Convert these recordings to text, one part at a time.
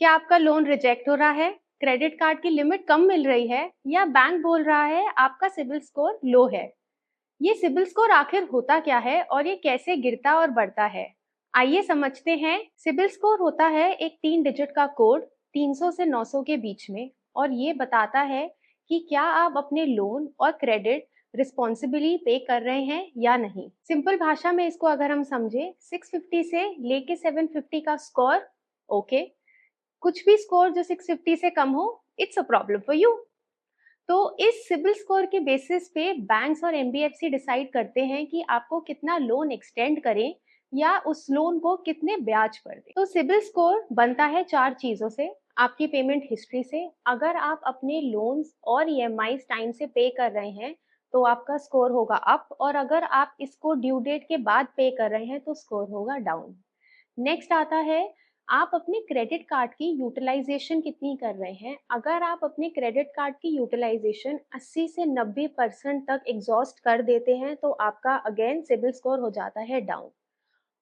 क्या आपका loan reject हो रहा है, क्रेडिट कार्ड की लिमिट कम मिल रही है या बैंक बोल रहा है आपका सिबिल स्कोर लो है? ये सिबिल स्कोर आखिर होता क्या है और ये कैसे गिरता और बढ़ता है? आइए समझते हैं। सिबिल स्कोर होता है एक 3 डिजिट का कोड 300 से 900 के बीच में और ये बताता है कि क्या आप अपने लोन और क्रेडिट रिस्पॉन्सिबली पे कर रहे हैं या नहीं। सिंपल भाषा में इसको अगर हम समझे 650 से लेके 750 का स्कोर ओके, कुछ भी स्कोर जो 650 से कम हो it's a problem for you. तो इस सिबिल स्कोर के बेसिस पे बैंक्स और एनबीएफसी डिसाइड करते हैं कि आपको कितना लोन एक्सटेंड करें या उस लोन को कितने ब्याज पर दें। तो सिबिल स्कोर बनता है 4 चीजों से। आपकी पेमेंट हिस्ट्री से, अगर आप अपने लोन्स और ईएमआई टाइम से पे कर रहे हैं तो आपका स्कोर होगा अप, और अगर आप इसको ड्यू डेट के बाद पे कर रहे हैं तो स्कोर होगा डाउन। नेक्स्ट आता है आप अपने क्रेडिट कार्ड की यूटिलाइजेशन कितनी कर रहे हैं। अगर आप अपने क्रेडिट कार्ड की यूटिलाइजेशन 80 से 90% तक एग्जॉस्ट कर देते हैं तो आपका अगेन सिबिल स्कोर हो जाता है डाउन।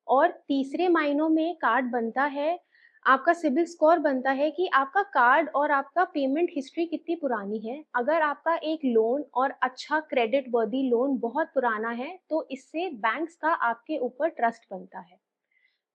और तीसरे मायनों में कार्ड बनता है, आपका सिबिल स्कोर बनता है कि आपका कार्ड और आपका पेमेंट हिस्ट्री कितनी पुरानी है। अगर आपका एक लोन और अच्छा क्रेडिट वर्दी लोन बहुत पुराना है तो इससे बैंक्स का आपके ऊपर ट्रस्ट बनता है।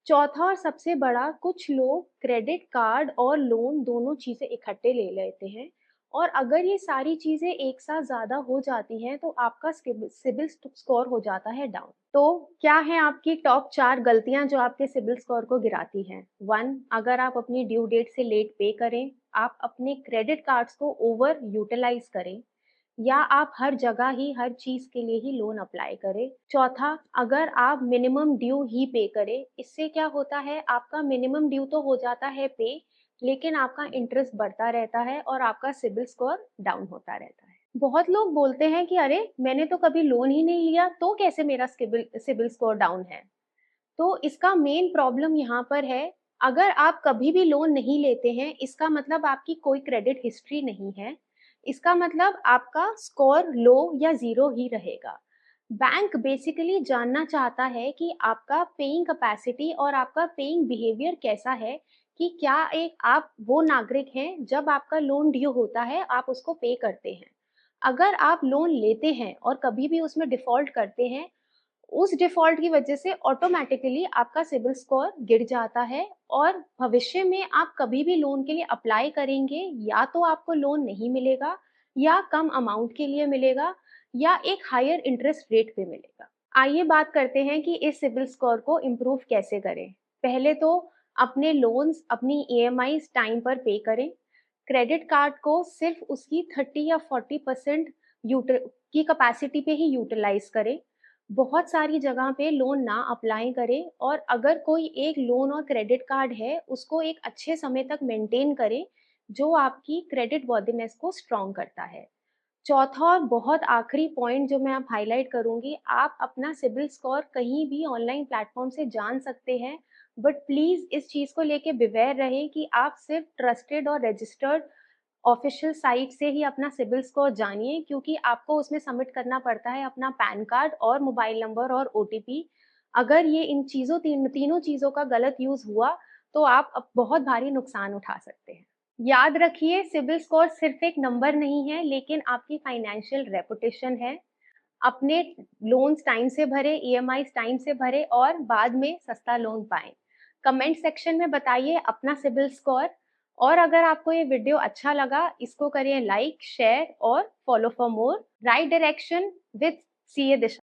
चौथा और सबसे बड़ा, कुछ लोग क्रेडिट कार्ड और लोन दोनों चीजें इकट्ठे ले लेते हैं, और अगर ये सारी चीजें एक साथ ज्यादा हो जाती हैं तो आपका सिबिल स्कोर हो जाता है डाउन। तो क्या है आपकी टॉप 4 गलतियां जो आपके सिबिल स्कोर को गिराती हैं? 1, अगर आप अपनी ड्यू डेट से लेट पे करें, आप अपने क्रेडिट कार्ड्स को ओवर यूटिलाइज करें, या आप हर जगह ही हर चीज के लिए ही लोन अप्लाई करें। चौथा, अगर आप मिनिमम ड्यू ही पे करें, इससे क्या होता है आपका मिनिमम ड्यू तो हो जाता है पे, लेकिन आपका इंटरेस्ट बढ़ता रहता है और आपका सिबिल स्कोर डाउन होता रहता है। बहुत लोग बोलते हैं कि अरे मैंने तो कभी लोन ही नहीं लिया तो कैसे मेरा सिबिल सिबिल स्कोर डाउन है। तो इसका मेन प्रॉब्लम यहाँ पर है, अगर आप कभी भी लोन नहीं लेते हैं इसका मतलब आपकी कोई क्रेडिट हिस्ट्री नहीं है। इसका मतलब आपका स्कोर लो या जीरो ही रहेगा। बैंक बेसिकली जानना चाहता है कि आपका पेइंग कैपेसिटी और आपका पेइंग बिहेवियर कैसा है, कि क्या एक आप वो नागरिक हैं जब आपका लोन ड्यू होता है आप उसको पे करते हैं। अगर आप लोन लेते हैं और कभी भी उसमें डिफॉल्ट करते हैं, उस डिफॉल्ट की वजह से ऑटोमेटिकली आपका सिबिल स्कोर गिर जाता है, और भविष्य में आप कभी भी लोन के लिए अप्लाई करेंगे या तो आपको लोन नहीं मिलेगा, या कम अमाउंट के लिए मिलेगा, या एक हायर इंटरेस्ट रेट पे मिलेगा। आइए बात करते हैं कि इस सिबिल स्कोर को इम्प्रूव कैसे करें। पहले तो अपने लोन्स अपनी ईएमआई टाइम पर पे करें। क्रेडिट कार्ड को सिर्फ उसकी 30 या 40% की कैपेसिटी पे ही यूटिलाइज करें। बहुत सारी जगह पे लोन ना अप्लाई करें, और अगर कोई एक लोन और क्रेडिट कार्ड है उसको एक अच्छे समय तक मेंटेन करें जो आपकी क्रेडिट वर्दीनेस को स्ट्रॉन्ग करता है। चौथा और बहुत आखिरी पॉइंट जो मैं आप हाईलाइट करूंगी, आप अपना सिबिल स्कोर कहीं भी ऑनलाइन प्लेटफॉर्म से जान सकते हैं, बट प्लीज इस चीज को लेके बिवेयर रहे कि आप सिर्फ ट्रस्टेड और रजिस्टर्ड ऑफिशियल साइट से ही अपना सिबिल स्कोर जानिए, क्योंकि आपको उसमें सबमिट करना पड़ता है अपना पैन कार्ड और मोबाइल नंबर और ओटीपी। अगर ये इन चीजों तीनों चीजों का गलत यूज हुआ तो आप बहुत भारी नुकसान उठा सकते हैं। याद रखिए, सिबिल स्कोर सिर्फ एक नंबर नहीं है लेकिन आपकी फाइनेंशियल रेपुटेशन है। अपने लोन्स टाइम से भरे, ईएमआई टाइम से भरे और बाद में सस्ता लोन पाएं। कमेंट सेक्शन में बताइए अपना सिबिल स्कोर। और अगर आपको ये वीडियो अच्छा लगा, इसको करिए लाइक, शेयर और follow for more right direction with CA Disha.